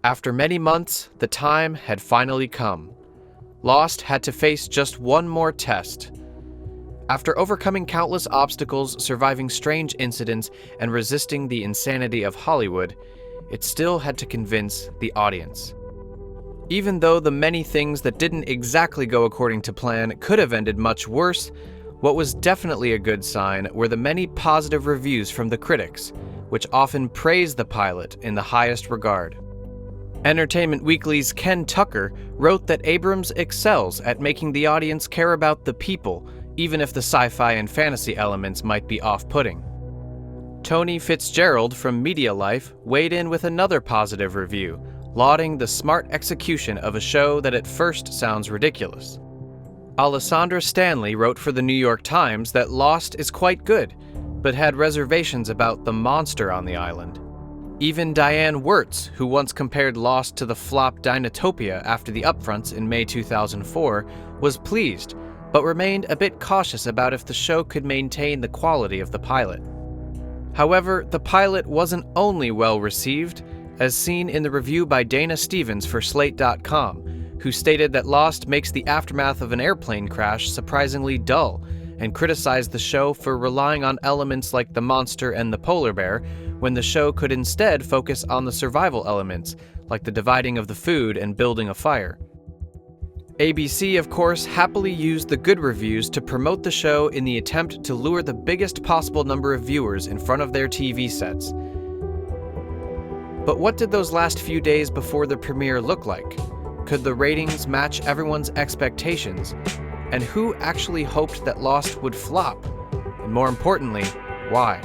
After many months, the time had finally come. Lost had to face just one more test. After overcoming countless obstacles, surviving strange incidents, and resisting the insanity of Hollywood, it still had to convince the audience. Even though the many things that didn't exactly go according to plan could have ended much worse, what was definitely a good sign were the many positive reviews from the critics, which often praised the pilot in the highest regard. Entertainment Weekly's Ken Tucker wrote that Abrams excels at making the audience care about the people, even if the sci-fi and fantasy elements might be off-putting. Tony Fitzgerald from Media Life weighed in with another positive review, lauding the smart execution of a show that at first sounds ridiculous. Alessandra Stanley wrote for the New York Times that Lost is quite good, but had reservations about the monster on the island. Even Diane Wirtz, who once compared Lost to the flop Dinotopia after the upfronts in May 2004, was pleased, but remained a bit cautious about if the show could maintain the quality of the pilot. However, the pilot wasn't only well received, as seen in the review by Dana Stevens for Slate.com, who stated that Lost makes the aftermath of an airplane crash surprisingly dull, and criticized the show for relying on elements like the monster and the polar bear, when the show could instead focus on the survival elements, like the dividing of the food and building a fire. ABC, of course, happily used the good reviews to promote the show in the attempt to lure the biggest possible number of viewers in front of their TV sets. But what did those last few days before the premiere look like? Could the ratings match everyone's expectations? And who actually hoped that Lost would flop? And more importantly, why?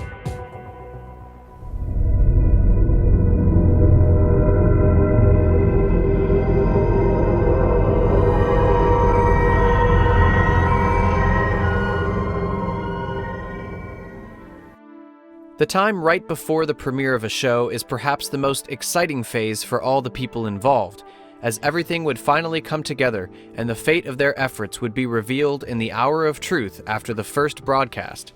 The time right before the premiere of a show is perhaps the most exciting phase for all the people involved, as everything would finally come together and the fate of their efforts would be revealed in the hour of truth after the first broadcast.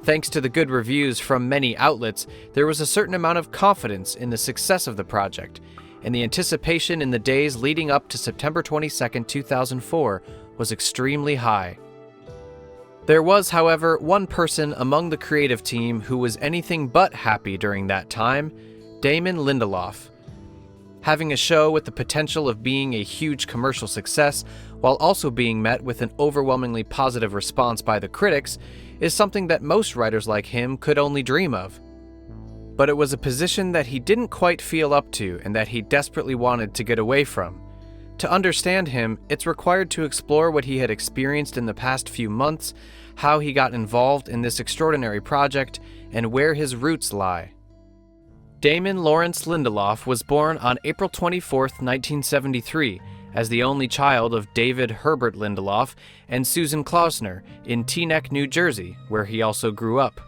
Thanks to the good reviews from many outlets, there was a certain amount of confidence in the success of the project, and the anticipation in the days leading up to September 22, 2004 was extremely high. There was, however, one person among the creative team who was anything but happy during that time: Damon Lindelof. Having a show with the potential of being a huge commercial success, while also being met with an overwhelmingly positive response by the critics, is something that most writers like him could only dream of. But it was a position that he didn't quite feel up to and that he desperately wanted to get away from. To understand him, it's required to explore what he had experienced in the past few months, how he got involved in this extraordinary project, and where his roots lie. Damon Lawrence Lindelof was born on April 24, 1973, as the only child of David Herbert Lindelof and Susan Klausner in Teaneck, New Jersey, where he also grew up.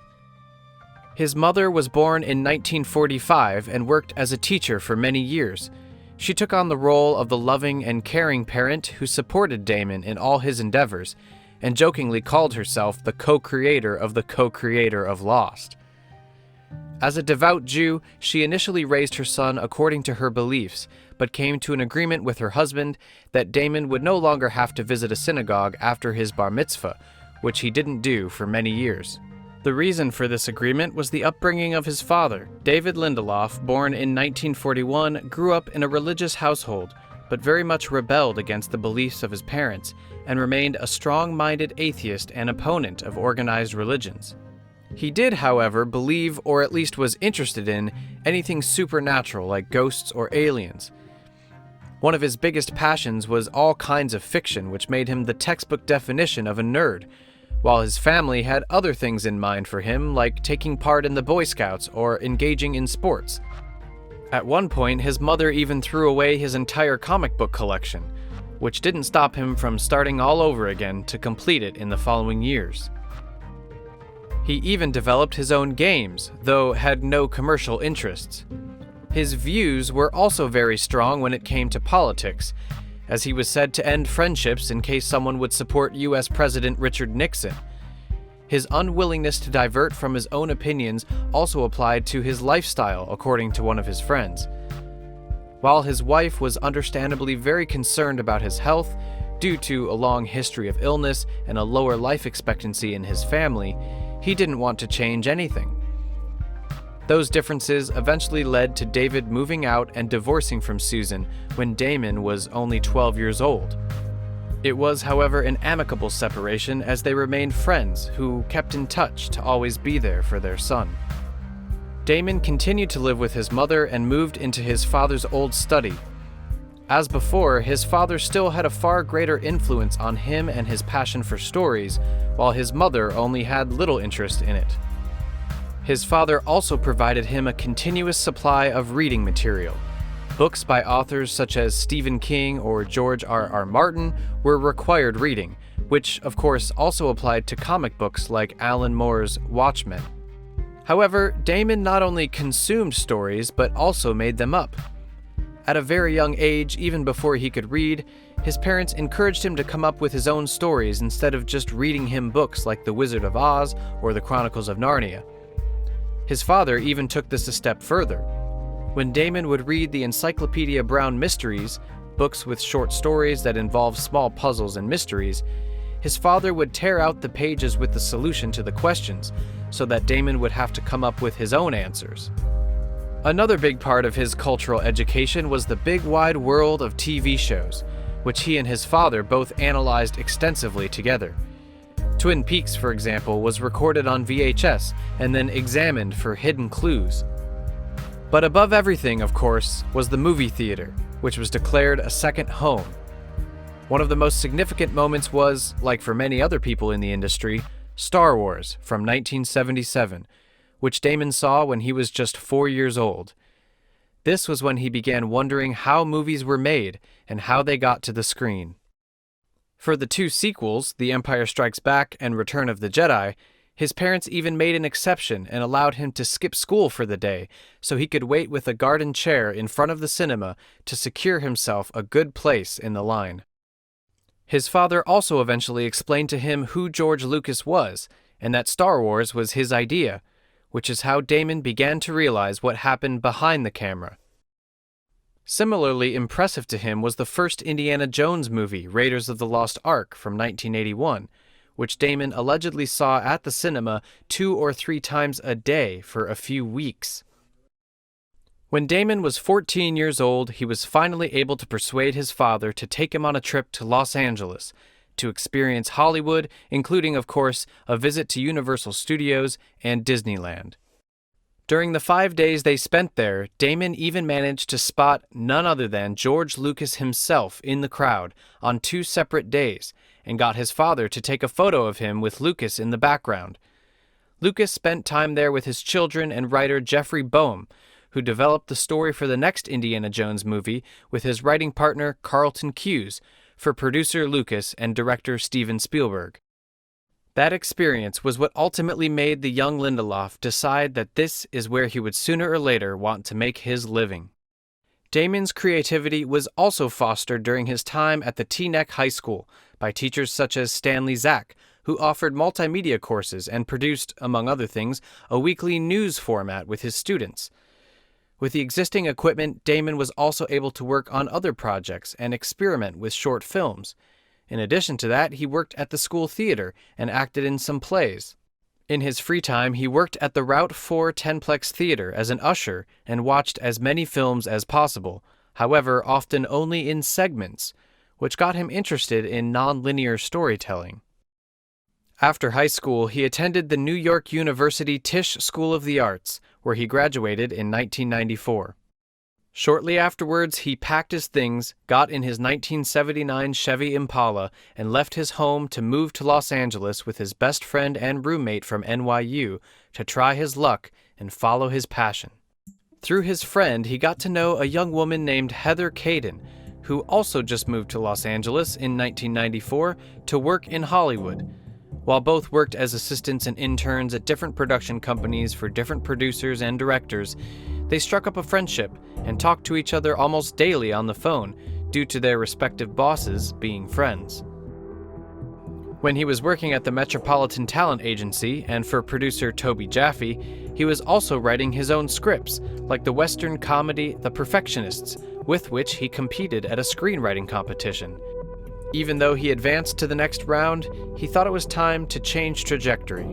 His mother was born in 1945 and worked as a teacher for many years. She took on the role of the loving and caring parent who supported Damon in all his endeavors, and jokingly called herself the co-creator of Lost. As a devout Jew, she initially raised her son according to her beliefs, but came to an agreement with her husband that Damon would no longer have to visit a synagogue after his bar mitzvah, which he didn't do for many years. The reason for this agreement was the upbringing of his father. David Lindelof, born in 1941, grew up in a religious household, but very much rebelled against the beliefs of his parents and remained a strong-minded atheist and opponent of organized religions. He did, however, believe, or at least was interested in, anything supernatural like ghosts or aliens. One of his biggest passions was all kinds of fiction, which made him the textbook definition of a nerd, while his family had other things in mind for him, like taking part in the Boy Scouts or engaging in sports. At one point, his mother even threw away his entire comic book collection, which didn't stop him from starting all over again to complete it in the following years. He even developed his own games, though had no commercial interests. His views were also very strong when it came to politics, as he was said to end friendships in case someone would support U.S. President Richard Nixon. His unwillingness to divert from his own opinions also applied to his lifestyle, according to one of his friends. While his wife was understandably very concerned about his health, due to a long history of illness and a lower life expectancy in his family, he didn't want to change anything. Those differences eventually led to David moving out and divorcing from Susan when Damon was only 12 years old. It was, however, an amicable separation as they remained friends who kept in touch to always be there for their son. Damon continued to live with his mother and moved into his father's old study. As before, his father still had a far greater influence on him and his passion for stories, while his mother only had little interest in it. His father also provided him a continuous supply of reading material. Books by authors such as Stephen King or George R.R. Martin were required reading, which of course also applied to comic books like Alan Moore's Watchmen. However, Damon not only consumed stories but also made them up. At a very young age, even before he could read, his parents encouraged him to come up with his own stories instead of just reading him books like The Wizard of Oz or The Chronicles of Narnia. His father even took this a step further. When Damon would read the Encyclopedia Brown Mysteries, books with short stories that involve small puzzles and mysteries, his father would tear out the pages with the solution to the questions so that Damon would have to come up with his own answers. Another big part of his cultural education was the big wide world of TV shows, which he and his father both analyzed extensively together. Twin Peaks, for example, was recorded on VHS and then examined for hidden clues. But above everything, of course, was the movie theater, which was declared a second home. One of the most significant moments was, like for many other people in the industry, Star Wars from 1977, which Damon saw when he was just 4 years old. This was when he began wondering how movies were made and how they got to the screen. For the two sequels, The Empire Strikes Back and Return of the Jedi, his parents even made an exception and allowed him to skip school for the day so he could wait with a garden chair in front of the cinema to secure himself a good place in the line. His father also eventually explained to him who George Lucas was and that Star Wars was his idea, which is how Damon began to realize what happened behind the camera. Similarly impressive to him was the first Indiana Jones movie, Raiders of the Lost Ark, from 1981, which Damon allegedly saw at the cinema 2 or 3 times a day for a few weeks. When Damon was 14 years old, he was finally able to persuade his father to take him on a trip to Los Angeles, to experience Hollywood, including, of course, a visit to Universal Studios and Disneyland. During the 5 days they spent there, Damon even managed to spot none other than George Lucas himself in the crowd on 2 separate days, and got his father to take a photo of him with Lucas in the background. Lucas spent time there with his children and writer Jeffrey Boehm, who developed the story for the next Indiana Jones movie with his writing partner Carlton Cuse, for producer Lucas and director Steven Spielberg. That experience was what ultimately made the young Lindelof decide that this is where he would sooner or later want to make his living. Damon's creativity was also fostered during his time at the Teaneck High School by teachers such as Stanley Zak, who offered multimedia courses and produced, among other things, a weekly news format with his students. With the existing equipment, Damon was also able to work on other projects and experiment with short films. In addition to that, he worked at the school theater and acted in some plays. In his free time, he worked at the Route 4 Tenplex Theater as an usher and watched as many films as possible, however, often only in segments, which got him interested in non-linear storytelling. After high school, he attended the New York University Tisch School of the Arts, where he graduated in 1994. Shortly afterwards, he packed his things, got in his 1979 Chevy Impala, and left his home to move to Los Angeles with his best friend and roommate from NYU to try his luck and follow his passion. Through his friend, he got to know a young woman named Heather Caden, who also just moved to Los Angeles in 1994 to work in Hollywood. While both worked as assistants and interns at different production companies for different producers and directors, they struck up a friendship and talked to each other almost daily on the phone, due to their respective bosses being friends. When he was working at the Metropolitan Talent Agency and for producer Toby Jaffe, he was also writing his own scripts, like the Western comedy The Perfectionists, with which he competed at a screenwriting competition. Even though he advanced to the next round, he thought it was time to change trajectory.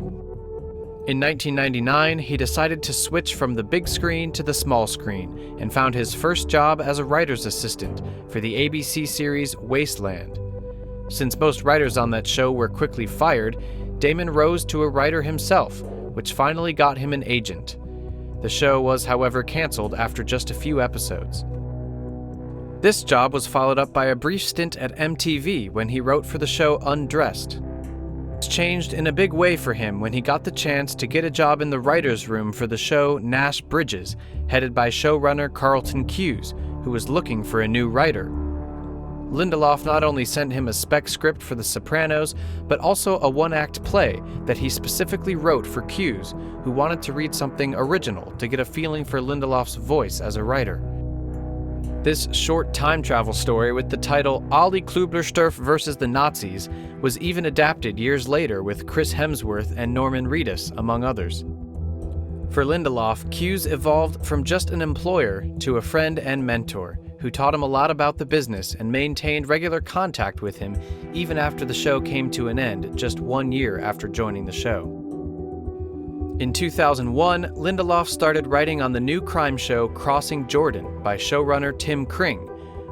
In 1999, he decided to switch from the big screen to the small screen and found his first job as a writer's assistant for the ABC series Wasteland. Since most writers on that show were quickly fired, Damon rose to a writer himself, which finally got him an agent. The show was, however, canceled after just a few episodes. This job was followed up by a brief stint at MTV when he wrote for the show Undressed. It changed in a big way for him when he got the chance to get a job in the writer's room for the show Nash Bridges, headed by showrunner Carlton Cuse, who was looking for a new writer. Lindelof not only sent him a spec script for The Sopranos, but also a one-act play that he specifically wrote for Cuse, who wanted to read something original to get a feeling for Lindelof's voice as a writer. This short time travel story with the title Ollie Klublersturf vs. the Nazis was even adapted years later with Chris Hemsworth and Norman Reedus, among others. For Lindelof, Cuse evolved from just an employer to a friend and mentor, who taught him a lot about the business and maintained regular contact with him even after the show came to an end just 1 year after joining the show. In 2001, Lindelof started writing on the new crime show Crossing Jordan by showrunner Tim Kring,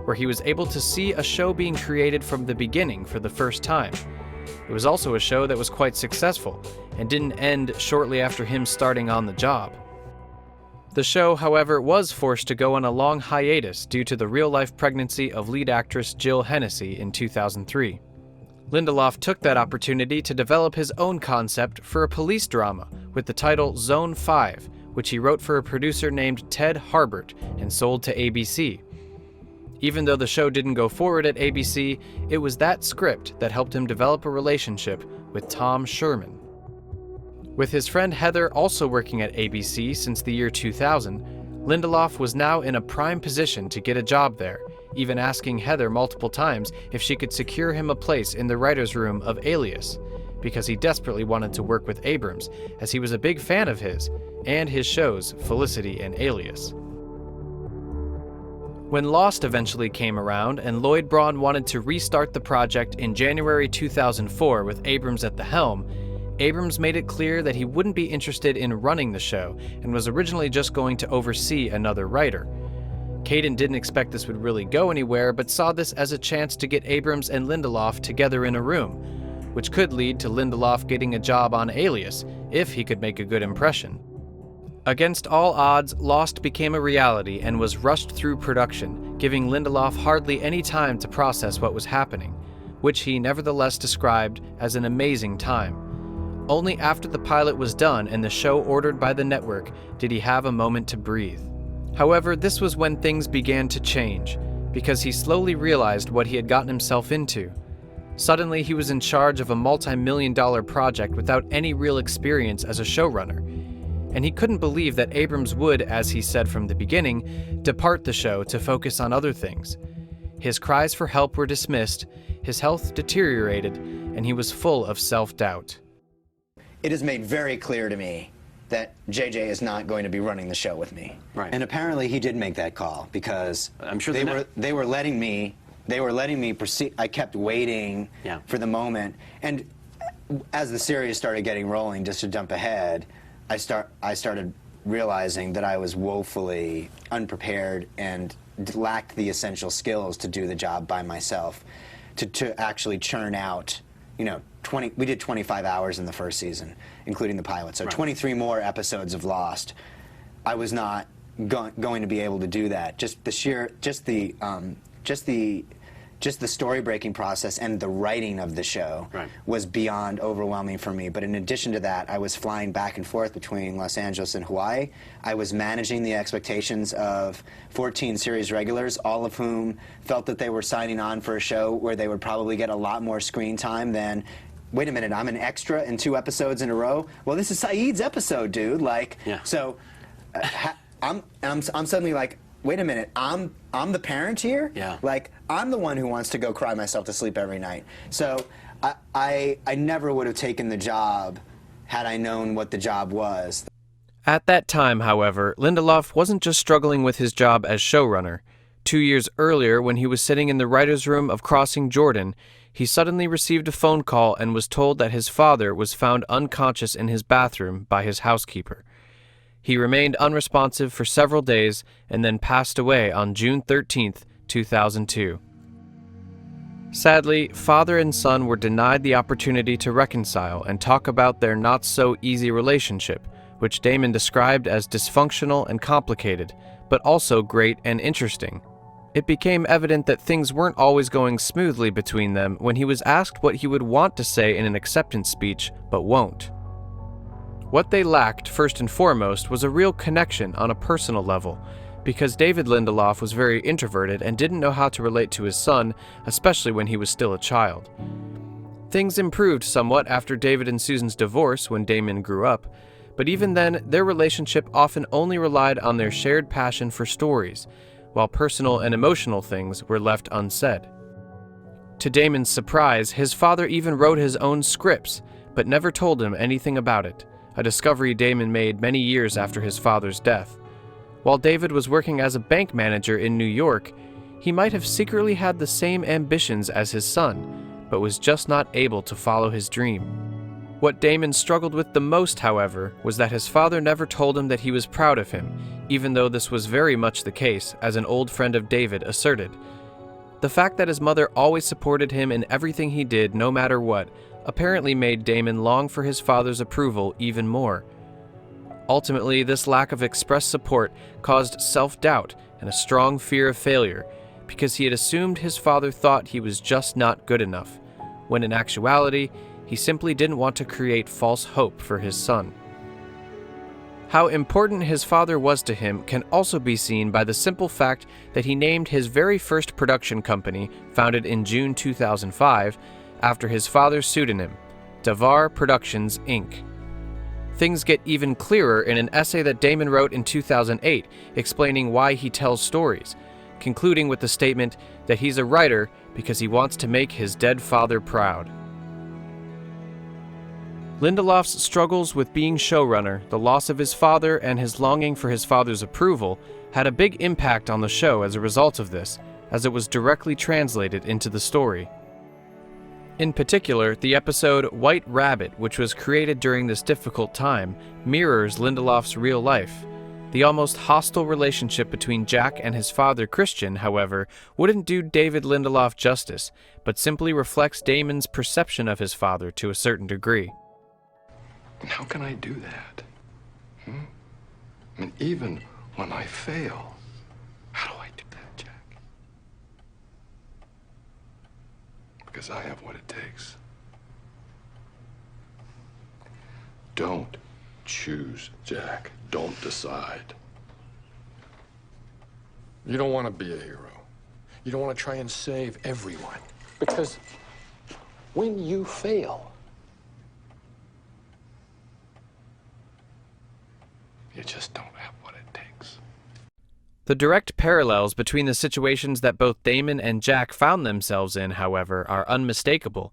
where he was able to see a show being created from the beginning for the first time. It was also a show that was quite successful and didn't end shortly after him starting on the job. The show, however, was forced to go on a long hiatus due to the real-life pregnancy of lead actress Jill Hennessy in 2003. Lindelof took that opportunity to develop his own concept for a police drama with the title Zone 5, which he wrote for a producer named Ted Harbert and sold to ABC. Even though the show didn't go forward at ABC, it was that script that helped him develop a relationship with Tom Sherman. With his friend Heather also working at ABC since the year 2000, Lindelof was now in a prime position to get a job there, even asking Heather multiple times if she could secure him a place in the writer's room of Alias, because he desperately wanted to work with Abrams, as he was a big fan of his, and his shows Felicity and Alias. When Lost eventually came around and Lloyd Braun wanted to restart the project in January 2004 with Abrams at the helm, Abrams made it clear that he wouldn't be interested in running the show and was originally just going to oversee another writer. Caden didn't expect this would really go anywhere, but saw this as a chance to get Abrams and Lindelof together in a room, which could lead to Lindelof getting a job on Alias if he could make a good impression. Against all odds, Lost became a reality and was rushed through production, giving Lindelof hardly any time to process what was happening, which he nevertheless described as an amazing time. Only after the pilot was done and the show ordered by the network did he have a moment to breathe. However, this was when things began to change, because he slowly realized what he had gotten himself into. Suddenly, he was in charge of a multi-million-dollar project without any real experience as a showrunner, and he couldn't believe that Abrams would, as he said from the beginning, depart the show to focus on other things. His cries for help were dismissed, his health deteriorated, and he was full of self-doubt. It is made very clear to me that JJ is not going to be running the show with me. Right. And apparently he did make that call because I'm sure they were letting me proceed. I kept waiting for the moment. And as the series started getting rolling, just to jump ahead, I started realizing that I was woefully unprepared and lacked the essential skills to do the job by myself, to actually churn out, we did 25 hours in the first season, including the pilot. So right. 23 more episodes of Lost. I was not going to be able to do that. Just the story-breaking process and the writing of the show was beyond overwhelming for me. But in addition to that, I was flying back and forth between Los Angeles and Hawaii. I was managing the expectations of 14 series regulars, all of whom felt that they were signing on for a show where they would probably get a lot more screen time than, wait a minute, I'm an extra in 2 episodes in a row? Well, this is Saeed's episode, dude. So I'm suddenly like, wait a minute, I'm the parent here? Yeah. I'm the one who wants to go cry myself to sleep every night. So I never would have taken the job had I known what the job was. At that time, however, Lindelof wasn't just struggling with his job as showrunner. 2 years earlier, when he was sitting in the writer's room of Crossing Jordan, he suddenly received a phone call and was told that his father was found unconscious in his bathroom by his housekeeper. He remained unresponsive for several days and then passed away on June 13, 2002. Sadly, father and son were denied the opportunity to reconcile and talk about their not-so-easy relationship, which Damon described as dysfunctional and complicated, but also great and interesting. It became evident that things weren't always going smoothly between them when he was asked what he would want to say in an acceptance speech, but won't. What they lacked, first and foremost, was a real connection on a personal level, because David Lindelof was very introverted and didn't know how to relate to his son, especially when he was still a child. Things improved somewhat after David and Susan's divorce when Damon grew up, but even then, their relationship often only relied on their shared passion for stories, while personal and emotional things were left unsaid. To Damon's surprise, his father even wrote his own scripts, but never told him anything about it, a discovery Damon made many years after his father's death. While David was working as a bank manager in New York, he might have secretly had the same ambitions as his son, but was just not able to follow his dream. What Damon struggled with the most, however, was that his father never told him that he was proud of him, even though this was very much the case, as an old friend of David asserted. The fact that his mother always supported him in everything he did, no matter what, apparently made Damon long for his father's approval even more. Ultimately, this lack of expressed support caused self-doubt and a strong fear of failure, because he had assumed his father thought he was just not good enough, when in actuality, he simply didn't want to create false hope for his son. How important his father was to him can also be seen by the simple fact that he named his very first production company, founded in June 2005, after his father's pseudonym, Davar Productions, Inc. Things get even clearer in an essay that Damon wrote in 2008 explaining why he tells stories, concluding with the statement that he's a writer because he wants to make his dead father proud. Lindelof's struggles with being showrunner, the loss of his father, and his longing for his father's approval had a big impact on the show as a result of this, as it was directly translated into the story. In particular, the episode White Rabbit, which was created during this difficult time, mirrors Lindelof's real life. The almost hostile relationship between Jack and his father Christian, however, wouldn't do David Lindelof justice, but simply reflects Damon's perception of his father to a certain degree. And how can I do that? I mean, even when I fail, how do I do that, Jack? Because I have what it takes. Don't choose, Jack. Don't decide. You don't want to be a hero. You don't want to try and save everyone. Because when you fail, you just don't have what it takes. The direct parallels between the situations that both Damon and Jack found themselves in, however, are unmistakable.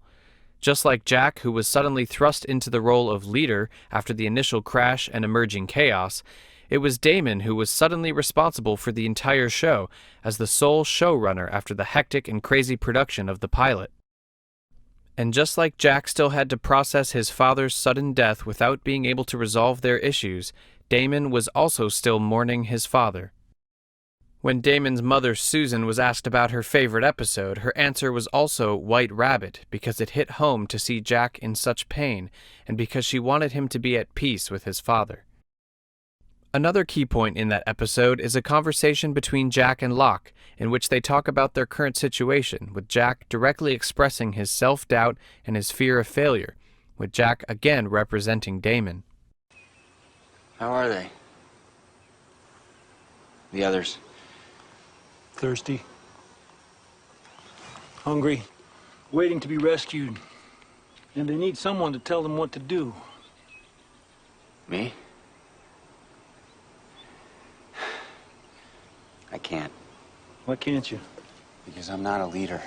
Just like Jack, who was suddenly thrust into the role of leader after the initial crash and emerging chaos, it was Damon who was suddenly responsible for the entire show as the sole showrunner after the hectic and crazy production of the pilot. And just like Jack still had to process his father's sudden death without being able to resolve their issues, Damon was also still mourning his father. When Damon's mother Susan was asked about her favorite episode, her answer was also White Rabbit, because it hit home to see Jack in such pain, and because she wanted him to be at peace with his father. Another key point in that episode is a conversation between Jack and Locke, in which they talk about their current situation, with Jack directly expressing his self-doubt and his fear of failure, with Jack again representing Damon. How are they? The others? Thirsty, hungry, waiting to be rescued. And they need someone to tell them what to do. Me? I can't. Why can't you? Because I'm not a leader.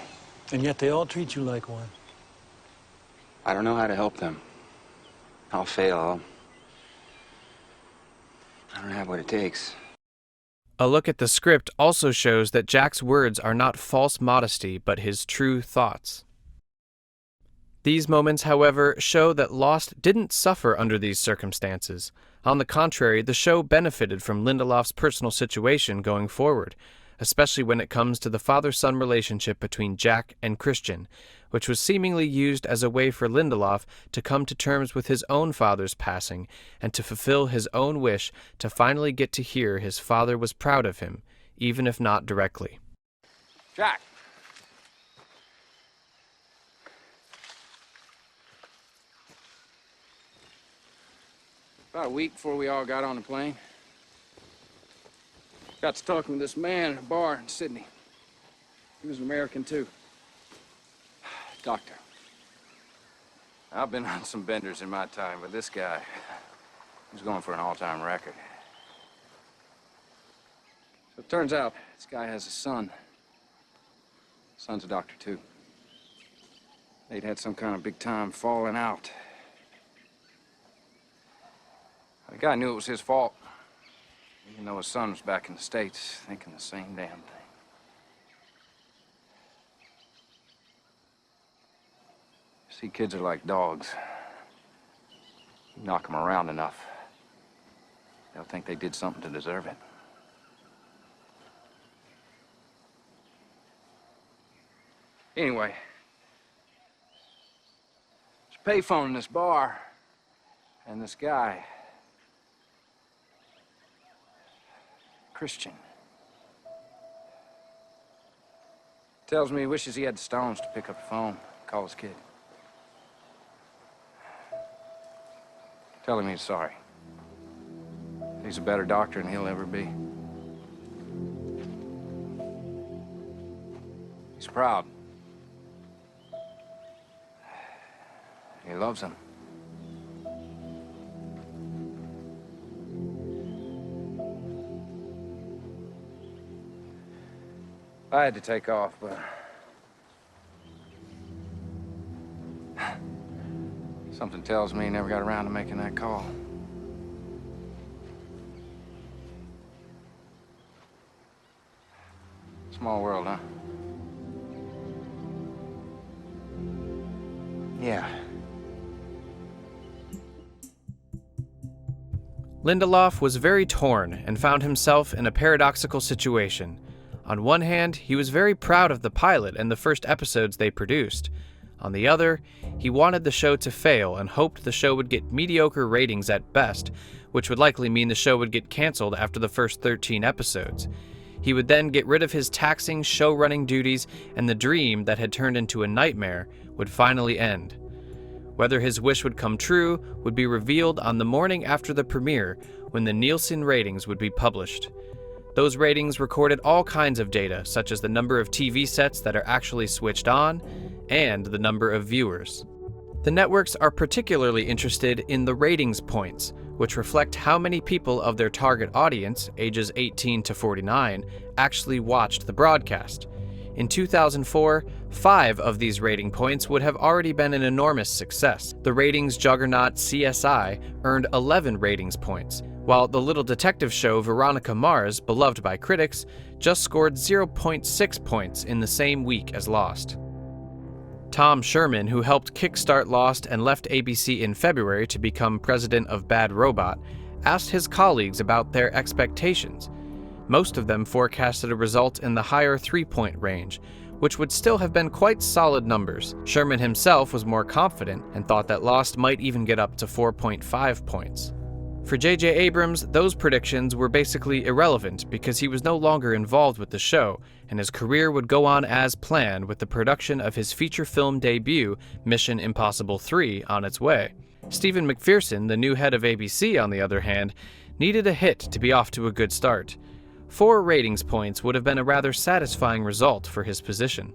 And yet they all treat you like one. I don't know how to help them. I'll fail. I don't have what it takes. A look at the script also shows that Jack's words are not false modesty, but his true thoughts. These moments, however, show that Lost didn't suffer under these circumstances. On the contrary, the show benefited from Lindelof's personal situation going forward, especially when it comes to the father-son relationship between Jack and Christian, which was seemingly used as a way for Lindelof to come to terms with his own father's passing and to fulfill his own wish to finally get to hear his father was proud of him, even if not directly. Jack! About a week before we all got on the plane, got to talking with this man in a bar in Sydney. He was an American, too. Doctor. I've been on some benders in my time, but this guy was going for an all-time record. So it turns out this guy has a son. Son's a doctor, too. They'd had some kind of big-time falling out. The guy knew it was his fault, even though his son was back in the States thinking the same damn thing. See, kids are like dogs. You knock them around enough, they'll think they did something to deserve it. Anyway, there's a payphone in this bar, and this guy, Christian, tells me he wishes he had the stones to pick up the phone, call his kid. Tell him he's sorry. He's a better doctor than he'll ever be. He's proud. He loves him. I had to take off, but something tells me he never got around to making that call. Small world, huh? Yeah. Lindelof was very torn and found himself in a paradoxical situation. On one hand, he was very proud of the pilot and the first episodes they produced. On the other, he wanted the show to fail and hoped the show would get mediocre ratings at best, which would likely mean the show would get canceled after the first 13 episodes. He would then get rid of his taxing show-running duties, and the dream that had turned into a nightmare would finally end. Whether his wish would come true would be revealed on the morning after the premiere, when the Nielsen ratings would be published. Those ratings recorded all kinds of data, such as the number of TV sets that are actually switched on, and the number of viewers. The networks are particularly interested in the ratings points, which reflect how many people of their target audience, ages 18 to 49, actually watched the broadcast. In 2004, 5 of these rating points would have already been an enormous success. The ratings juggernaut CSI earned 11 ratings points, while the little detective show Veronica Mars, beloved by critics, just scored 0.6 points in the same week as Lost. Tom Sherman, who helped kickstart Lost and left ABC in February to become president of Bad Robot, asked his colleagues about their expectations. Most of them forecasted a result in the higher 3-point range, which would still have been quite solid numbers. Sherman himself was more confident and thought that Lost might even get up to 4.5 points. For J.J. Abrams, those predictions were basically irrelevant because he was no longer involved with the show, and his career would go on as planned with the production of his feature film debut, Mission Impossible 3, on its way. Stephen McPherson, the new head of ABC, on the other hand, needed a hit to be off to a good start. 4 ratings points would have been a rather satisfying result for his position.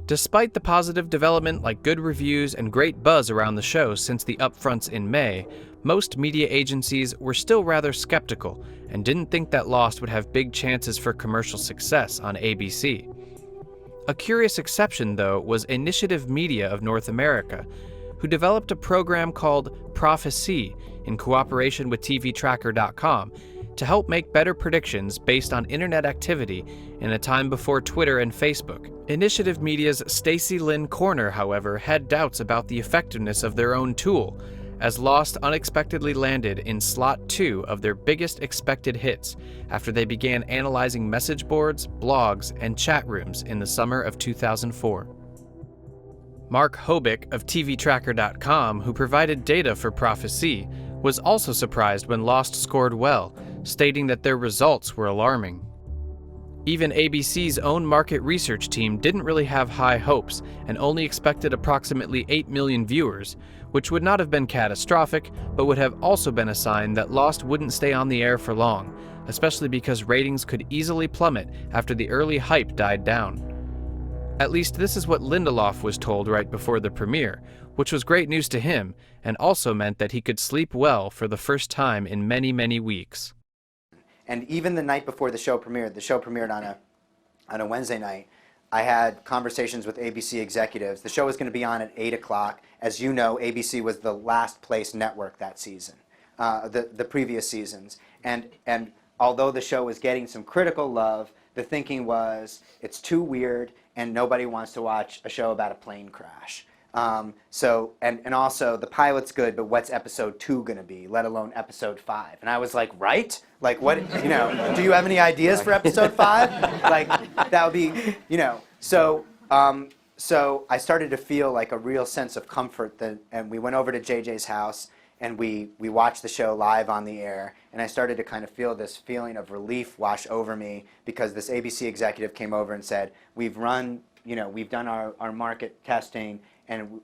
Despite the positive development like good reviews and great buzz around the show since the upfronts in May, most media agencies were still rather skeptical and didn't think that Lost would have big chances for commercial success on ABC. A curious exception, though, was Initiative Media of North America, who developed a program called Prophecy in cooperation with TVTracker.com to help make better predictions based on internet activity in a time before Twitter and Facebook. Initiative Media's Stacey Lynn Corner, however, had doubts about the effectiveness of their own tool, as Lost unexpectedly landed in slot 2 of their biggest expected hits after they began analyzing message boards, blogs, and chat rooms in the summer of 2004. Mark Hobick of TVTracker.com, who provided data for Prophecy, was also surprised when Lost scored well, stating that their results were alarming. Even ABC's own market research team didn't really have high hopes and only expected approximately 8 million viewers, which would not have been catastrophic, but would have also been a sign that Lost wouldn't stay on the air for long, especially because ratings could easily plummet after the early hype died down. At least this is what Lindelof was told right before the premiere, which was great news to him and also meant that he could sleep well for the first time in many, many weeks. And even the night before the show premiered on a Wednesday night, I had conversations with ABC executives. The show was going to be on at 8 o'clock. As you know, ABC was the last place network that season, the previous seasons. And although the show was getting some critical love, the thinking was it's too weird and nobody wants to watch a show about a plane crash. And also the pilot's good, but what's episode 2 going to be, let alone episode 5? And I was like, right? Like what, do you have any ideas for episode 5? Like that would be, so I started to feel like a real sense of comfort and we went over to JJ's house and we watched the show live on the air, and I started to kind of feel this feeling of relief wash over me because this ABC executive came over and said, we've done our market testing, and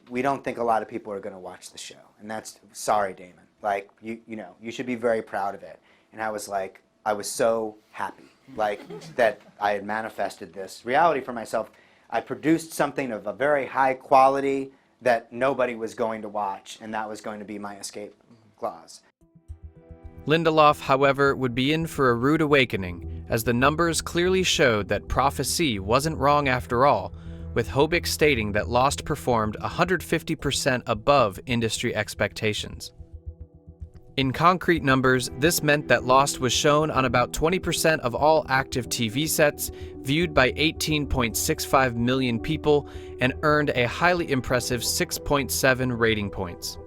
we don't think a lot of people are going to watch the show. And that's, sorry, Damon. Like, you should be very proud of it. And I was like, I was so happy, like, that I had manifested this reality for myself. I produced something of a very high quality that nobody was going to watch, and that was going to be my escape clause. Lindelof, however, would be in for a rude awakening, as the numbers clearly showed that Prophecy wasn't wrong after all, with Hobick stating that Lost performed 150% above industry expectations. In concrete numbers, this meant that Lost was shown on about 20% of all active TV sets, viewed by 18.65 million people, and earned a highly impressive 6.7 rating points.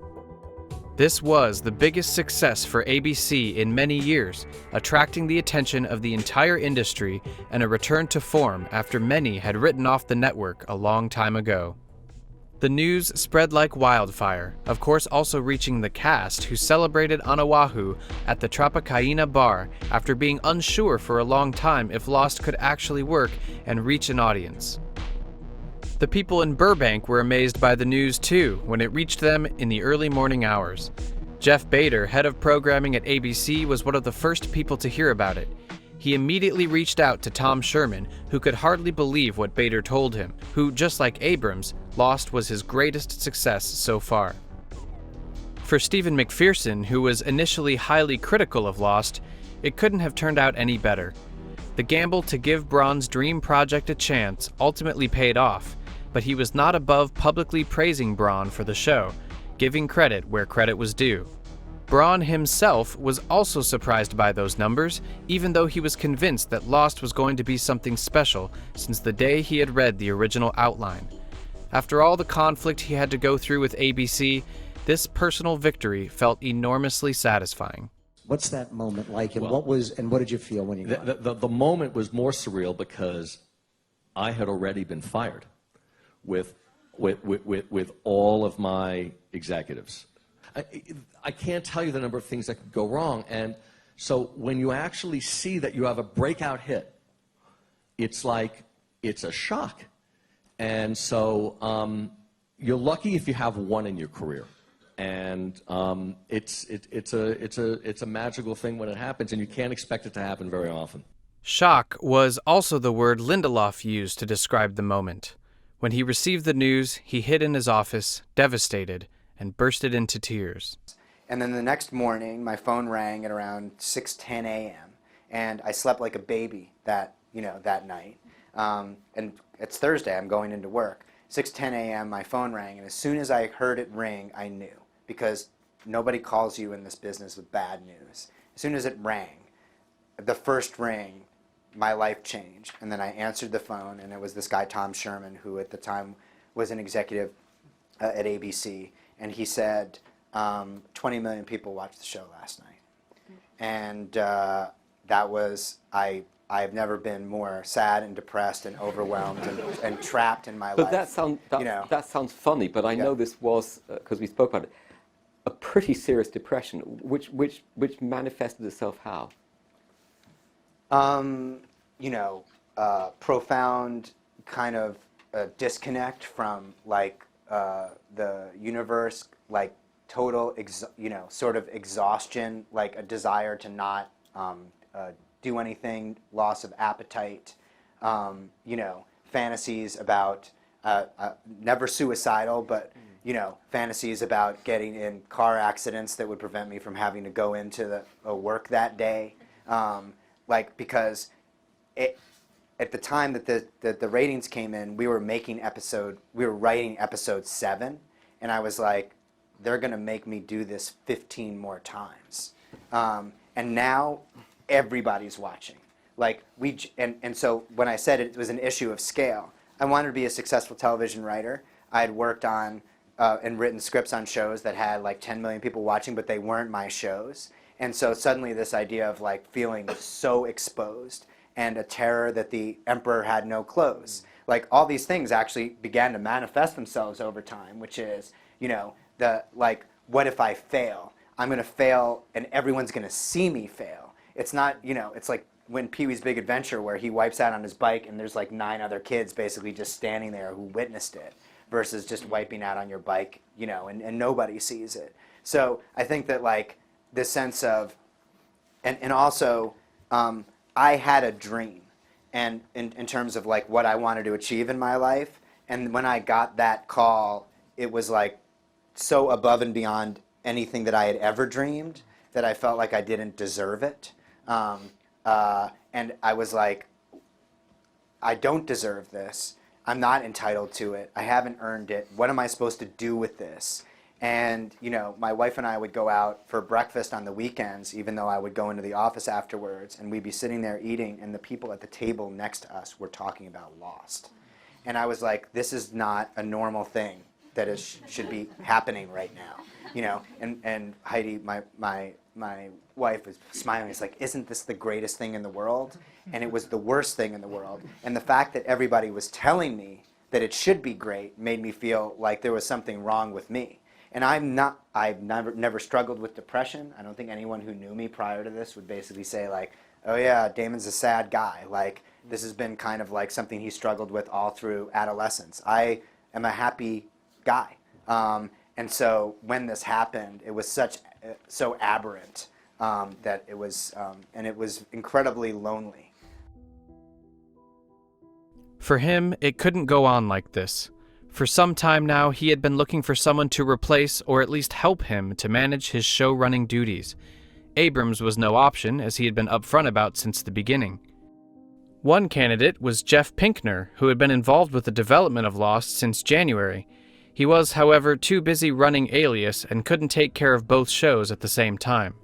This was the biggest success for ABC in many years, attracting the attention of the entire industry and a return to form after many had written off the network a long time ago. The news spread like wildfire, of course also reaching the cast, who celebrated on Oahu at the Tropicaina bar after being unsure for a long time if Lost could actually work and reach an audience. The people in Burbank were amazed by the news too when it reached them in the early morning hours. Jeff Bader, head of programming at ABC, was one of the first people to hear about it. He immediately reached out to Tom Sherman, who could hardly believe what Bader told him, who, just like Abrams, Lost was his greatest success so far. For Stephen McPherson, who was initially highly critical of Lost, it couldn't have turned out any better. The gamble to give Braun's dream project a chance ultimately paid off, but he was not above publicly praising Braun for the show, giving credit where credit was due. Braun himself was also surprised by those numbers, even though he was convinced that Lost was going to be something special since the day he had read the original outline. After all the conflict he had to go through with ABC, this personal victory felt enormously satisfying. What's that moment like, and what did you feel when you got it? The moment was more surreal because I had already been fired with all of my executives. I can't tell you the number of things that could go wrong, and so when you actually see that you have a breakout hit, it's like it's a shock. And so you're lucky if you have one in your career, and it's a magical thing when it happens, and you can't expect it to happen very often. Shock was also the word Lindelof used to describe the moment. When he received the news, he hid in his office, devastated, and bursted into tears. And then the next morning, my phone rang at around 6:10 a.m. and I slept like a baby that night. And it's Thursday, I'm going into work. 6:10 a.m. my phone rang, and as soon as I heard it ring, I knew, because nobody calls you in this business with bad news. soon as it rang, the first ring, my life changed. And then I answered the phone, and it was this guy, Tom Sherman, who at the time was an executive at ABC. And he said, 20 million people watched the show last night. And that was, I've never been more sad and depressed and overwhelmed and trapped in my life. But that sounds funny, but I know this was, because we spoke about it, a pretty serious depression, which manifested itself how? Profound kind of disconnect from like the universe, like total, sort of exhaustion, like a desire to not do anything, loss of appetite, fantasies about, never suicidal, but, fantasies about getting in car accidents that would prevent me from having to go into the work that day. Because at the time that the ratings came in, we were writing episode 7, and I was like, they're going to make me do this 15 more times. And now everybody's watching. And so when I said it was an issue of scale, I wanted to be a successful television writer. I had worked on and written scripts on shows that had like 10 million people watching, but they weren't my shows. And so suddenly this idea of like feeling so exposed and a terror that the emperor had no clothes, like all these things actually began to manifest themselves over time, which is, what if I fail? I'm going to fail and everyone's going to see me fail. It's not, it's like when Pee-wee's Big Adventure where he wipes out on his bike and there's like 9 other kids basically just standing there who witnessed it versus just wiping out on your bike, and nobody sees it. So I think that like this sense of, and also I had a dream and in terms of like what I wanted to achieve in my life. And when I got that call, it was like so above and beyond anything that I had ever dreamed that I felt like I didn't deserve it. And I was like, I don't deserve this. I'm not entitled to it. I haven't earned it. What am I supposed to do with this? And, my wife and I would go out for breakfast on the weekends, even though I would go into the office afterwards, and we'd be sitting there eating, and the people at the table next to us were talking about Lost. And I was like, this is not a normal thing that should be happening right now. And Heidi, my wife, was smiling. It's like, isn't this the greatest thing in the world? And it was the worst thing in the world. And the fact that everybody was telling me that it should be great made me feel like there was something wrong with me. And I've never struggled with depression. I don't think anyone who knew me prior to this would basically say like, oh yeah, Damon's a sad guy. Like, this has been kind of like something he struggled with all through adolescence. I am a happy guy. And so when this happened, it was so aberrant that it was, and it was incredibly lonely. For him, it couldn't go on like this. For some time now, he had been looking for someone to replace or at least help him to manage his show-running duties. Abrams was no option, as he had been upfront about since the beginning. One candidate was Jeff Pinkner, who had been involved with the development of Lost since January. He was, however, too busy running Alias and couldn't take care of both shows at the same time.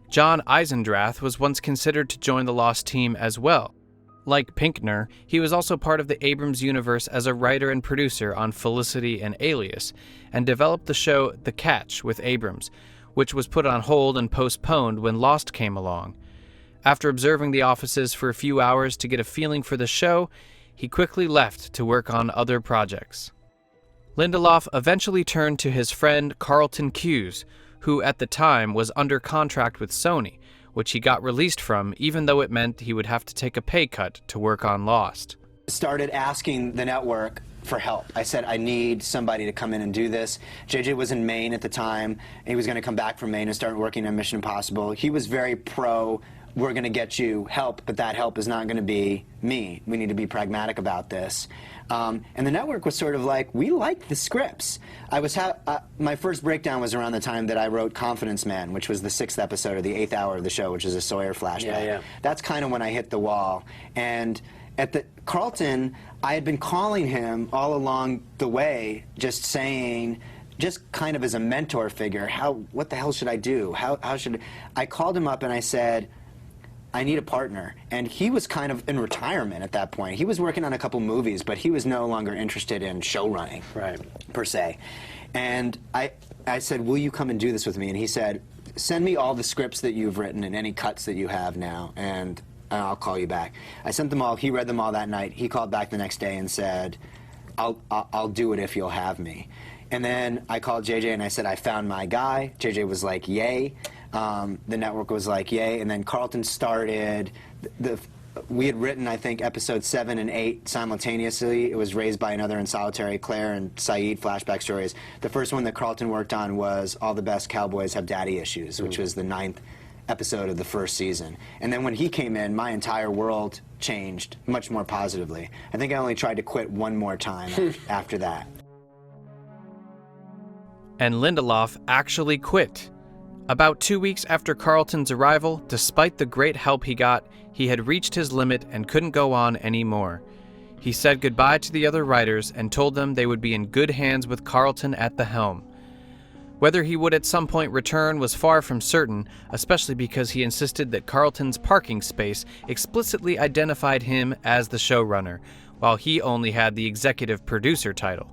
John Eisendrath was once considered to join the Lost team as well. Like Pinkner, he was also part of the Abrams universe as a writer and producer on Felicity and Alias, and developed the show The Catch with Abrams, which was put on hold and postponed when Lost came along. After observing the offices for a few hours to get a feeling for the show, he quickly left to work on other projects. Lindelof eventually turned to his friend Carlton Cuse, who at the time was under contract with Sony, which he got released from even though it meant he would have to take a pay cut to work on Lost. Started asking the network for help. I said, I need somebody to come in and do this. JJ was in Maine at the time, and he was going to come back from Maine and start working on Mission Impossible. He was very pro, we're going to get you help, but that help is not going to be me. We need to be pragmatic about this. And the network was sort of like, we like the scripts. My first breakdown was around the time that I wrote Confidence Man, which was the 6th episode or the 8th hour of the show, which is a Sawyer flashback. Yeah. That's kind of when I hit the wall. And at Carlton, I had been calling him all along the way, just saying, just kind of as a mentor figure, what the hell should I do? How should I called him up and I said, I need a partner. And he was kind of in retirement at that point. He was working on a couple movies, but he was no longer interested in show running, per se. And I said, will you come and do this with me? And he said, send me all the scripts that you've written and any cuts that you have now, and I'll call you back. I sent them all. He read them all that night. He called back the next day and said, I'll do it if you'll have me. And then I called JJ and I said, I found my guy. JJ was like, yay. The network was like, yay. And then Carlton started. We had written, I think, episodes 7 and 8 simultaneously. It was Raised by Another and Solitary, Claire and Saeed, flashback stories. The first one that Carlton worked on was All the Best Cowboys Have Daddy Issues, which was the 9th episode of the first season. And then when he came in, my entire world changed much more positively. I think I only tried to quit one more time after that. And Lindelof actually quit. About 2 weeks after Carlton's arrival, despite the great help he got, he had reached his limit and couldn't go on anymore. He said goodbye to the other writers and told them they would be in good hands with Carlton at the helm. Whether he would at some point return was far from certain, especially because he insisted that Carlton's parking space explicitly identified him as the showrunner, while he only had the executive producer title.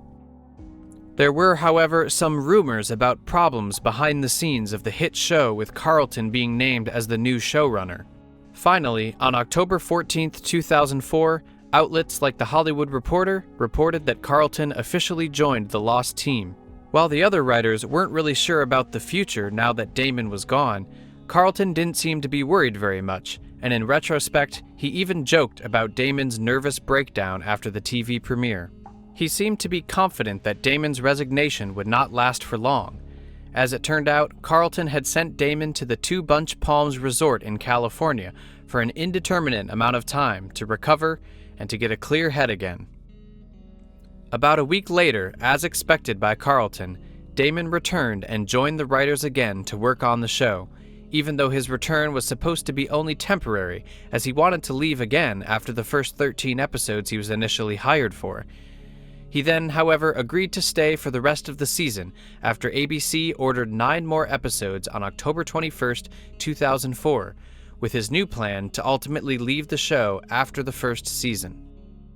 There were, however, some rumors about problems behind the scenes of the hit show, with Carlton being named as the new showrunner. Finally, on October 14, 2004, outlets like The Hollywood Reporter reported that Carlton officially joined the lost team. While the other writers weren't really sure about the future now that Damon was gone, Carlton didn't seem to be worried very much, and in retrospect, he even joked about Damon's nervous breakdown after the TV premiere. He seemed to be confident that Damon's resignation would not last for long. As it turned out, Carlton had sent Damon to the Two Bunch Palms Resort in California for an indeterminate amount of time to recover and to get a clear head again. About a week later, as expected by Carlton, Damon returned and joined the writers again to work on the show, even though his return was supposed to be only temporary, as he wanted to leave again after the first 13 episodes he was initially hired for. He then, however, agreed to stay for the rest of the season after ABC ordered 9 more episodes on October 21st, 2004, with his new plan to ultimately leave the show after the first season.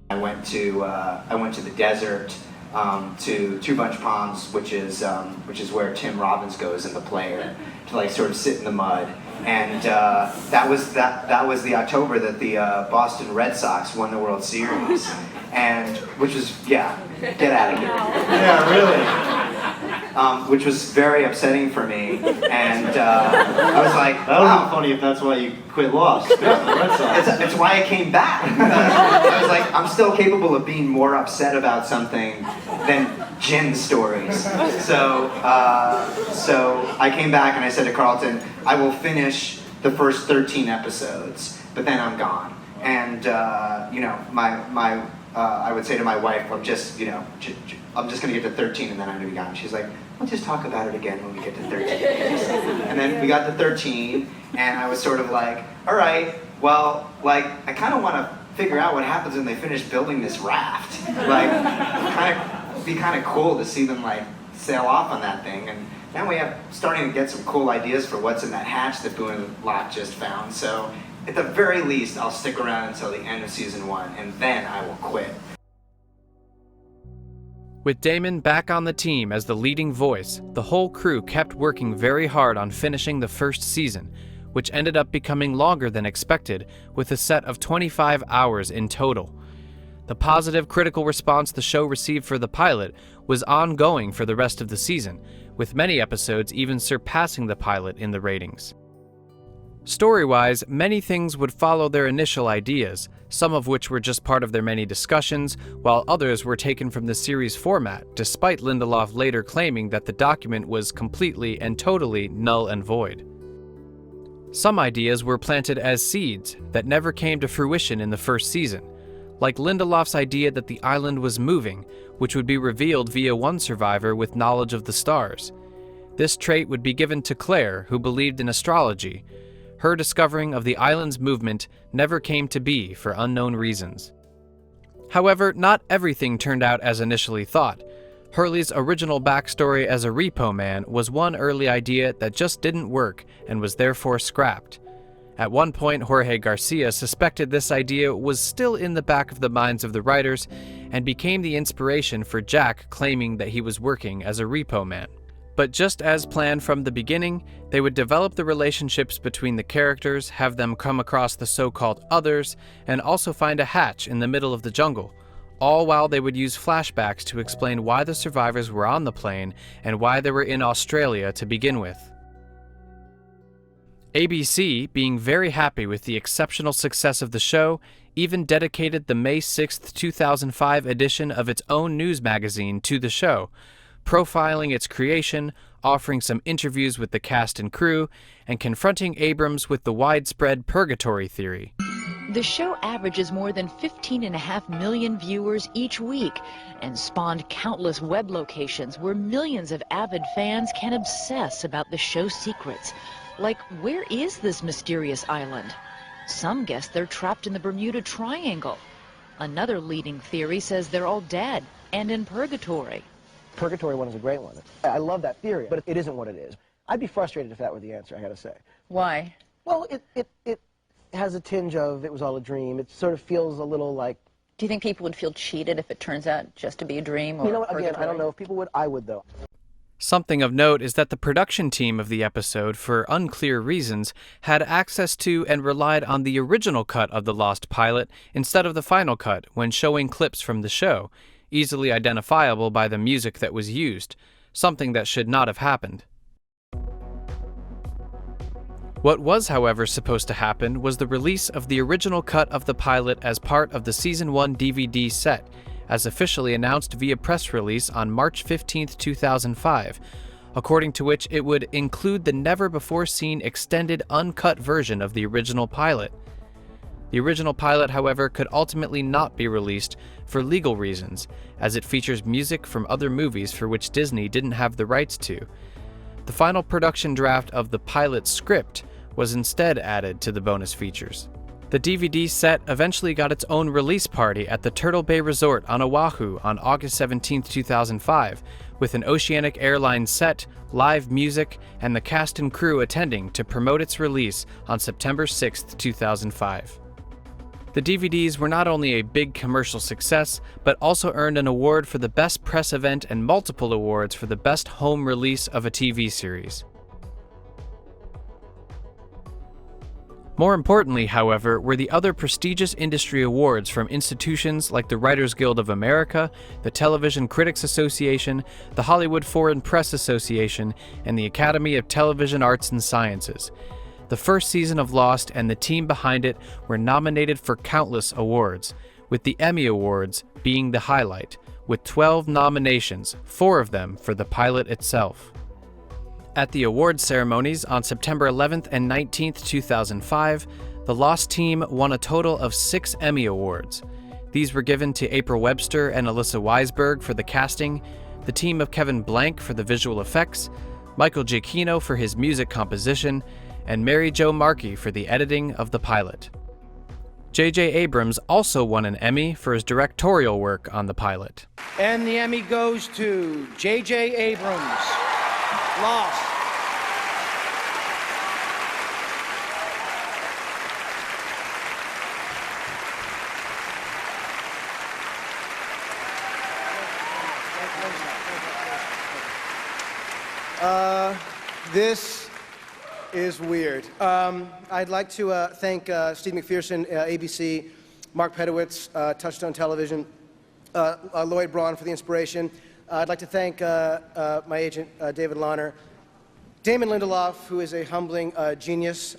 I went to the desert, to Two Bunch Palms, which is where Tim Robbins goes in the play, to like sort of sit in the mud. And that was the October that the Boston Red Sox won the World Series, and which was get out of here, really, which was very upsetting for me. And I was like, that would be funny if that's why you quit Lost. It's why I came back. I was like, I'm still capable of being more upset about something than gin stories. So I came back and I said to Carlton, I will finish the first 13 episodes, but then I'm gone. And I would say to my wife, I'm just going to get to 13 and then I'm going to be gone. She's like, we'll just talk about it again when we get to 13. And then we got to 13, and I was sort of like, all right, well, like, I kind of want to figure out what happens when they finish building this raft. Like, be kind of cool to see them, like, sail off on that thing. And now we have starting to get some cool ideas for what's in that hatch that Boone and Locke just found. So at the very least, I'll stick around until the end of season 1, and then I will quit. With Damon back on the team as the leading voice, the whole crew kept working very hard on finishing the first season, which ended up becoming longer than expected, with a set of 25 hours in total. The positive critical response the show received for the pilot was ongoing for the rest of the season, with many episodes even surpassing the pilot in the ratings. Story-wise, many things would follow their initial ideas, some of which were just part of their many discussions, while others were taken from the series format, despite Lindelof later claiming that the document was completely and totally null and void. Some ideas were planted as seeds that never came to fruition in the first season, like Lindelof's idea that the island was moving, which would be revealed via one survivor with knowledge of the stars. This trait would be given to Claire, who believed in astrology. Her discovering of the island's movement never came to be for unknown reasons. However, not everything turned out as initially thought. Hurley's original backstory as a repo man was one early idea that just didn't work and was therefore scrapped. At one point, Jorge Garcia suspected this idea was still in the back of the minds of the writers and became the inspiration for Jack claiming that he was working as a repo man. But just as planned from the beginning, they would develop the relationships between the characters, have them come across the so-called others, and also find a hatch in the middle of the jungle, all while they would use flashbacks to explain why the survivors were on the plane and why they were in Australia to begin with. ABC, being very happy with the exceptional success of the show, even dedicated the May 6, 2005 edition of its own news magazine to the show, profiling its creation, offering some interviews with the cast and crew, and confronting Abrams with the widespread purgatory theory. The show averages more than 15.5 million viewers each week and spawned countless web locations where millions of avid fans can obsess about the show's secrets. Like, where is this mysterious island? Some guess they're trapped in the Bermuda Triangle. Another leading theory says they're all dead and in purgatory. Purgatory one is a great one. I love that theory, but it isn't what it is. I'd be frustrated if that were the answer, I gotta say. Why? Well, it has a tinge of it was all a dream. It sort of feels a little like... Do you think people would feel cheated if it turns out just to be a dream or You know what, again, purgatory? I don't know if people would. I would, though. Something of note is that the production team of the episode, for unclear reasons, had access to and relied on the original cut of the lost pilot instead of the final cut when showing clips from the show, easily identifiable by the music that was used, something that should not have happened. What was, however, supposed to happen was the release of the original cut of the pilot as part of the Season 1 DVD set, as officially announced via press release on March 15, 2005, according to which it would include the never-before-seen extended uncut version of the original pilot. The original pilot, however, could ultimately not be released for legal reasons, as it features music from other movies for which Disney didn't have the rights to. The final production draft of the pilot script was instead added to the bonus features. The DVD set eventually got its own release party at the Turtle Bay Resort on Oahu on August 17, 2005, with an Oceanic Airlines set, live music, and the cast and crew attending to promote its release on September 6, 2005. The DVDs were not only a big commercial success, but also earned an award for the Best Press Event and multiple awards for the Best Home Release of a TV Series. More importantly, however, were the other prestigious industry awards from institutions like the Writers Guild of America, the Television Critics Association, the Hollywood Foreign Press Association, and the Academy of Television Arts and Sciences. The first season of Lost and the team behind it were nominated for countless awards, with the Emmy Awards being the highlight, with 12 nominations, 4 of them for the pilot itself. At the awards ceremonies on September 11th and 19th, 2005, the Lost team won a total of 6 Emmy Awards. These were given to April Webster and Alyssa Weisberg for the casting, the team of Kevin Blank for the visual effects, Michael Giacchino for his music composition, and Mary Jo Markey for the editing of the pilot. J.J. Abrams also won an Emmy for his directorial work on the pilot. And the Emmy goes to J.J. Abrams. Lost. This is weird. I'd like to thank Steve McPherson, ABC, Mark Pedowitz, Touchstone Television, Lloyd Braun for the inspiration. I'd like to thank my agent, David Lahner, Damon Lindelof, who is a humbling genius.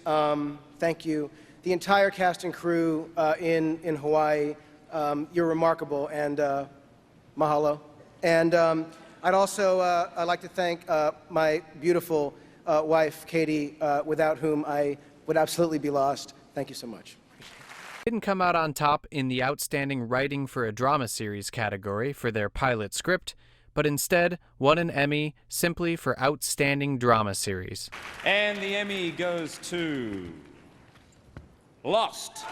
Thank you. The entire cast and crew in Hawaii, you're remarkable, and mahalo. And I'd also like to thank my beautiful wife, Katie, without whom I would absolutely be lost. Thank you so much. Didn't come out on top in the Outstanding Writing for a Drama Series category for their pilot script, but instead won an Emmy simply for Outstanding Drama Series. And the Emmy goes to Lost.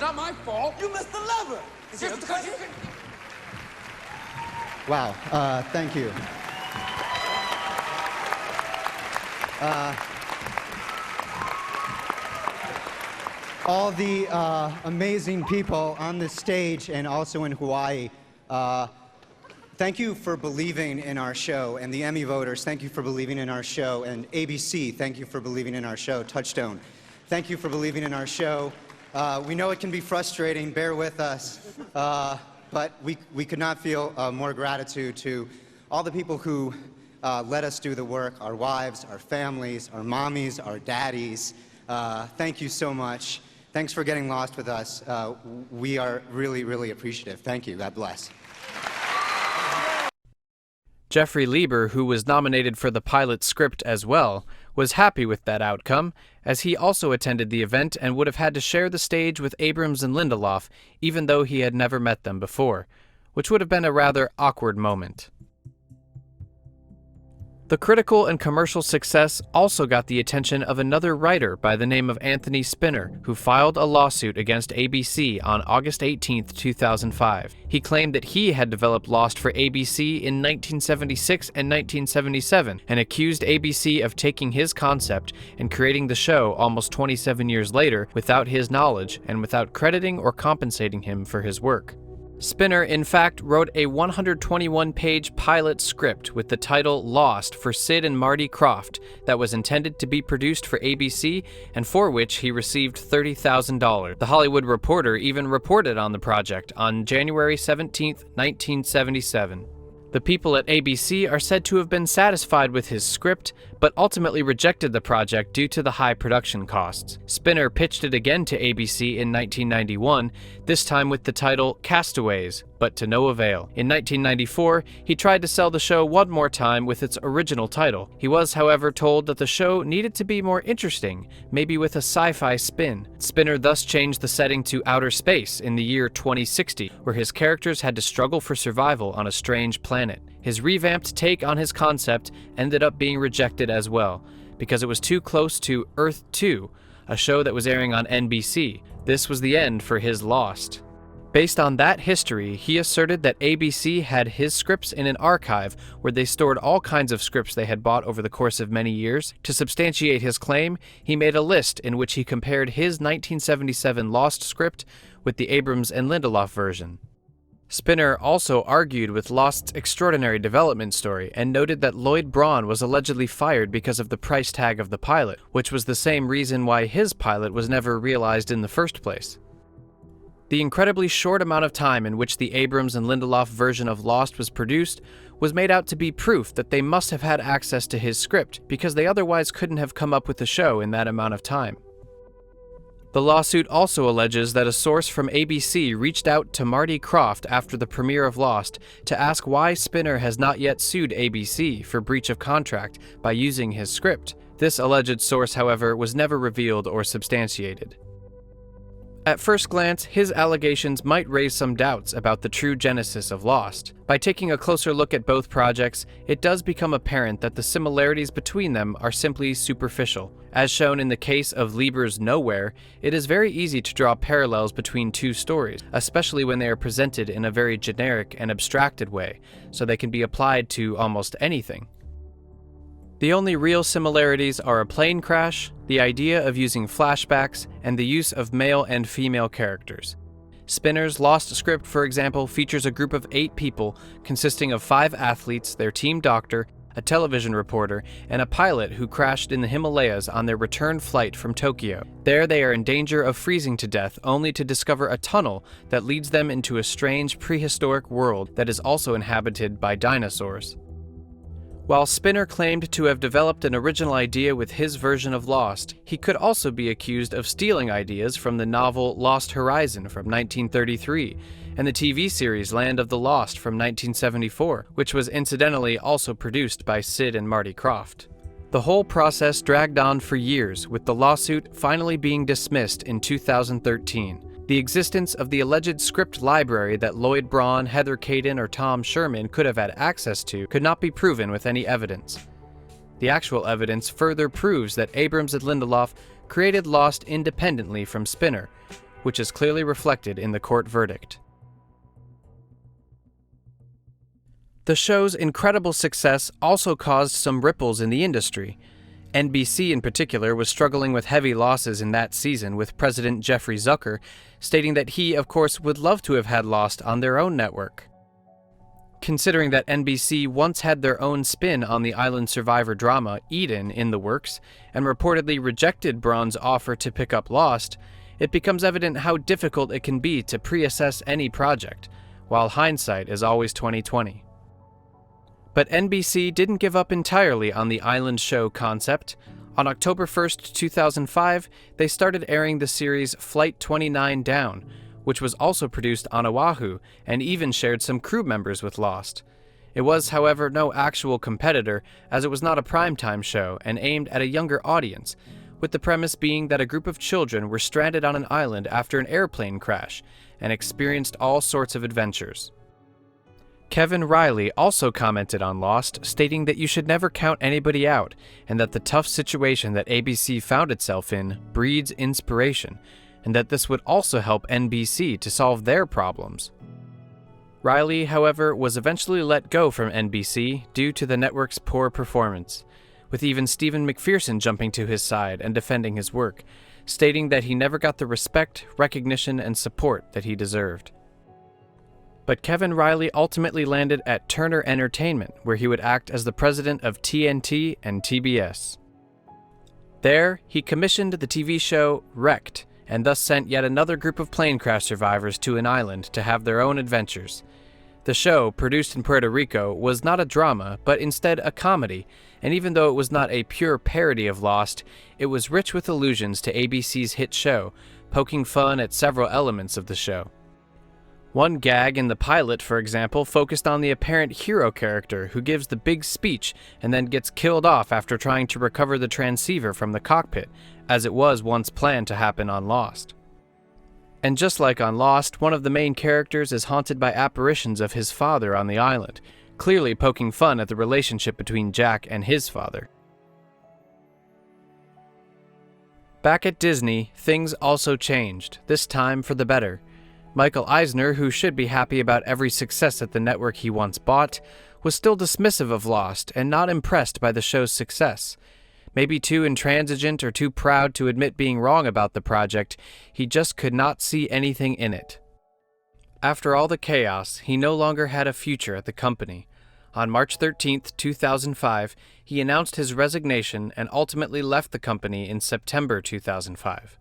not my fault. You missed the lever. Just because you can... Wow, thank you. All the amazing people on this stage and also in Hawaii, thank you for believing in our show. And the Emmy voters, thank you for believing in our show. And ABC, thank you for believing in our show. Touchstone, thank you for believing in our show. We know it can be frustrating, bear with us. But we could not feel more gratitude to all the people who let us do the work, our wives, our families, our mommies, our daddies. Thank you so much. Thanks for getting lost with us. We are really, really appreciative. Thank you. God bless. Jeffrey Lieber, who was nominated for the pilot script as well, was happy with that outcome, as he also attended the event and would have had to share the stage with Abrams and Lindelof, even though he had never met them before, which would have been a rather awkward moment. The critical and commercial success also got the attention of another writer by the name of Anthony Spinner, who filed a lawsuit against ABC on August 18, 2005. He claimed that he had developed Lost for ABC in 1976 and 1977, and accused ABC of taking his concept and creating the show almost 27 years later without his knowledge and without crediting or compensating him for his work. Spinner, in fact, wrote a 121-page pilot script with the title Lost for Sid and Marty Krofft that was intended to be produced for ABC and for which he received $30,000. The Hollywood Reporter even reported on the project on January 17, 1977. The people at ABC are said to have been satisfied with his script, but ultimately rejected the project due to the high production costs. Spinner pitched it again to ABC in 1991, this time with the title Castaways, but to no avail. In 1994, he tried to sell the show one more time with its original title. He was, however, told that the show needed to be more interesting, maybe with a sci-fi spin. Spinner thus changed the setting to outer space in the year 2060, where his characters had to struggle for survival on a strange planet. His revamped take on his concept ended up being rejected as well, because it was too close to Earth 2, a show that was airing on NBC. This was the end for his Lost. Based on that history, he asserted that ABC had his scripts in an archive where they stored all kinds of scripts they had bought over the course of many years. To substantiate his claim, he made a list in which he compared his 1977 Lost script with the Abrams and Lindelof version. Spinner also argued with Lost's extraordinary development story and noted that Lloyd Braun was allegedly fired because of the price tag of the pilot, which was the same reason why his pilot was never realized in the first place. The incredibly short amount of time in which the Abrams and Lindelof version of Lost was produced was made out to be proof that they must have had access to his script, because they otherwise couldn't have come up with the show in that amount of time. The lawsuit also alleges that a source from ABC reached out to Marty Krofft after the premiere of Lost to ask why Spinner has not yet sued ABC for breach of contract by using his script. This alleged source, however, was never revealed or substantiated. At first glance, his allegations might raise some doubts about the true genesis of Lost. By taking a closer look at both projects, it does become apparent that the similarities between them are simply superficial. As shown in the case of Lieber's Nowhere, it is very easy to draw parallels between two stories, especially when they are presented in a very generic and abstracted way, so they can be applied to almost anything. The only real similarities are a plane crash, the idea of using flashbacks, and the use of male and female characters. Spinner's Lost script, for example, features a group of 8 people consisting of 5 athletes, their team doctor, a television reporter, and a pilot who crashed in the Himalayas on their return flight from Tokyo. There they are in danger of freezing to death, only to discover a tunnel that leads them into a strange prehistoric world that is also inhabited by dinosaurs. While Spinner claimed to have developed an original idea with his version of Lost, he could also be accused of stealing ideas from the novel Lost Horizon from 1933 and the TV series Land of the Lost from 1974, which was incidentally also produced by Sid and Marty Krofft. The whole process dragged on for years, with the lawsuit finally being dismissed in 2013. The existence of the alleged script library that Lloyd Braun, Heather Caden, or Tom Sherman could have had access to could not be proven with any evidence. The actual evidence further proves that Abrams and Lindelof created Lost independently from Spinner, which is clearly reflected in the court verdict. The show's incredible success also caused some ripples in the industry. NBC in particular was struggling with heavy losses in that season, with President Jeffrey Zucker stating that he, of course, would love to have had Lost on their own network. Considering that NBC once had their own spin on the island survivor drama Eden in the works, and reportedly rejected Braun's offer to pick up Lost, it becomes evident how difficult it can be to pre-assess any project, while hindsight is always 20/20. But NBC didn't give up entirely on the island show concept. On October 1st, 2005, they started airing the series Flight 29 Down, which was also produced on Oahu and even shared some crew members with Lost. It was, however, no actual competitor, as it was not a primetime show and aimed at a younger audience, with the premise being that a group of children were stranded on an island after an airplane crash and experienced all sorts of adventures. Kevin Riley also commented on Lost, stating that you should never count anybody out, and that the tough situation that ABC found itself in breeds inspiration, and that this would also help NBC to solve their problems. Riley, however, was eventually let go from NBC due to the network's poor performance, with even Stephen McPherson jumping to his side and defending his work, stating that he never got the respect, recognition, and support that he deserved. But Kevin Riley ultimately landed at Turner Entertainment, where he would act as the president of TNT and TBS. There, he commissioned the TV show Wrecked, and thus sent yet another group of plane crash survivors to an island to have their own adventures. The show, produced in Puerto Rico, was not a drama, but instead a comedy, and even though it was not a pure parody of Lost, it was rich with allusions to ABC's hit show, poking fun at several elements of the show. One gag in the pilot, for example, focused on the apparent hero character who gives the big speech and then gets killed off after trying to recover the transceiver from the cockpit, as it was once planned to happen on Lost. And just like on Lost, one of the main characters is haunted by apparitions of his father on the island, clearly poking fun at the relationship between Jack and his father. Back at Disney, things also changed, this time for the better. Michael Eisner, who should be happy about every success at the network he once bought, was still dismissive of Lost and not impressed by the show's success. Maybe too intransigent or too proud to admit being wrong about the project, he just could not see anything in it. After all the chaos, he no longer had a future at the company. On March 13, 2005, he announced his resignation and ultimately left the company in September 2005.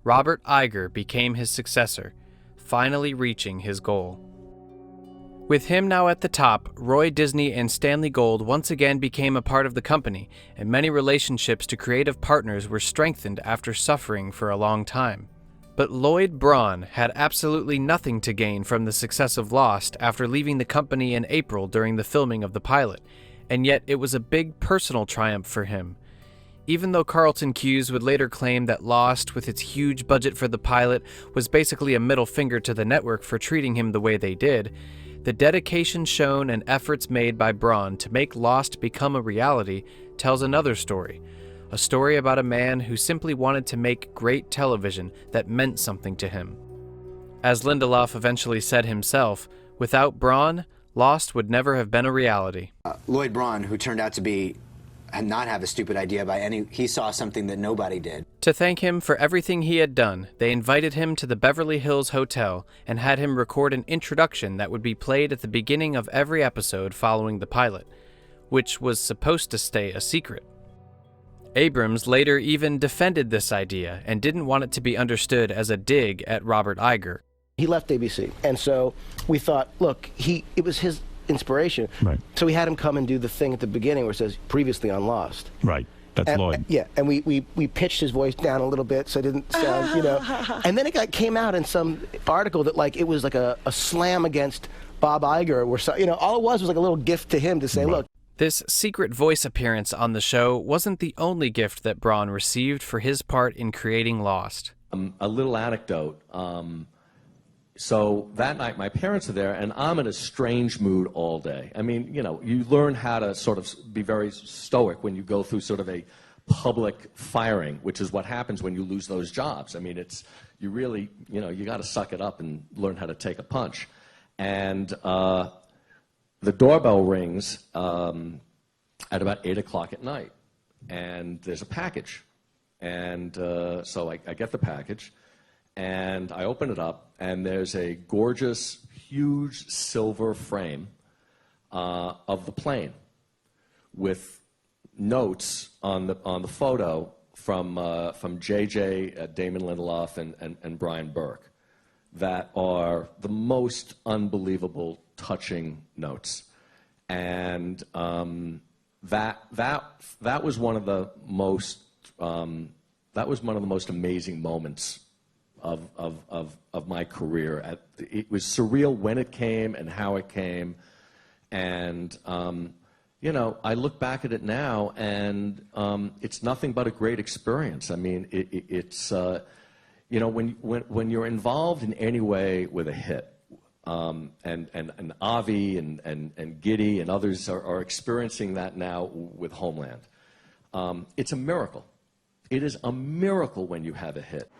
Robert Iger became his successor, finally reaching his goal. With him now at the top, Roy Disney and Stanley Gold once again became a part of the company, and many relationships to creative partners were strengthened after suffering for a long time. But Lloyd Braun had absolutely nothing to gain from the success of Lost after leaving the company in April during the filming of the pilot, and yet it was a big personal triumph for him. Even though Carlton Cuse would later claim that Lost, with its huge budget for the pilot, was basically a middle finger to the network for treating him the way they did, the dedication shown and efforts made by Braun to make Lost become a reality tells another story. A story about a man who simply wanted to make great television that meant something to him. As Lindelof eventually said himself, without Braun, Lost would never have been a reality. Lloyd Braun, who turned out to be and not have a stupid idea by any, he saw something that nobody did. To thank him for everything he had done, they invited him to the Beverly Hills Hotel and had him record an introduction that would be played at the beginning of every episode following the pilot, which was supposed to stay a secret. Abrams later even defended this idea and didn't want it to be understood as a dig at Robert Iger. He left ABC, and so we thought, look, it was his inspiration. Right. So we had him come and do the thing at the beginning where it says, previously on Lost. Right. That's Lloyd. Yeah, and we pitched his voice down a little bit so it didn't sound, And then it came out in some article that it was like a slam against Bob Iger, where all it was like a little gift to him to say, look. This secret voice appearance on the show wasn't the only gift that Braun received for his part in creating Lost. A little anecdote. So that night, my parents are there, and I'm in a strange mood all day. I mean, you learn how to sort of be very stoic when you go through sort of a public firing, which is what happens when you lose those jobs. I mean, you really, you got to suck it up and learn how to take a punch. And the doorbell rings at about 8 o'clock at night, and there's a package. And so I get the package, and I open it up, and there's a gorgeous, huge silver frame of the plane with notes on the photo from JJ, Damon Lindelof, and Brian Burke that are the most unbelievable, touching notes. And that was one of the most amazing moments of my career. It was surreal when it came and how it came, and I look back at it now, and it's nothing but a great experience. I mean, it's when you're involved in any way with a hit, and Avi and Giddy and others are experiencing that now with Homeland. It's a miracle. It is a miracle when you have a hit.